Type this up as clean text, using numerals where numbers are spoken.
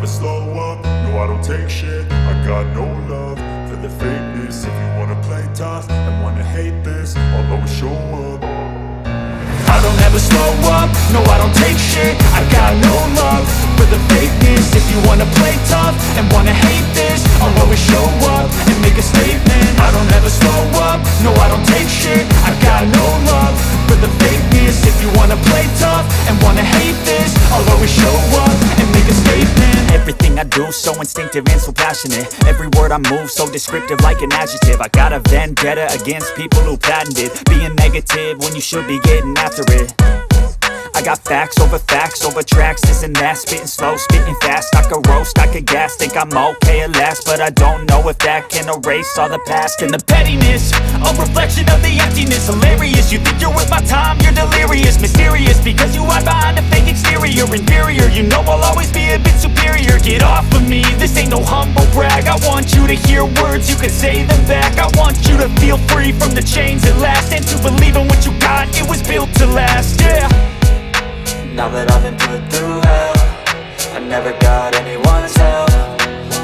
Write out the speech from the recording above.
slow up, no I don't take shit. I got no love for the fakeness. If you wanna play tough and wanna hate this, I'll always show up. I don't ever slow up, no I don't take shit. I got no love for the fakeness. If you wanna play tough and wanna hate this, I'll always show up and make a statement. I don't ever slow up, no I don't take shit. I got no love for the fakeness. If you wanna play tough and wanna hate this, I'll always show up and make a statement. Everything I do so instinctive and so passionate. Every word I move so descriptive like an adjective. I got a vendetta against people who patented being negative when you should be getting after it. I got facts over tracks, this and that. Spitting slow, spitting fast. I could roast, I could gas. Think I'm okay at last, but I don't know if that can erase all the past. And the pettiness, a reflection of the emptiness. Hilarious, you think you're worth my time, you're delirious. Mysterious, because you hide behind a fake exterior. Inferior, you know I'll always be a bit superior. Get off of me, this ain't no humble brag. I want you to hear words, you can say them back. I want you to feel free from the chains at last, and to believe in what you got, it was built to last, yeah. Now that I've been put through hell, I never got anyone's help.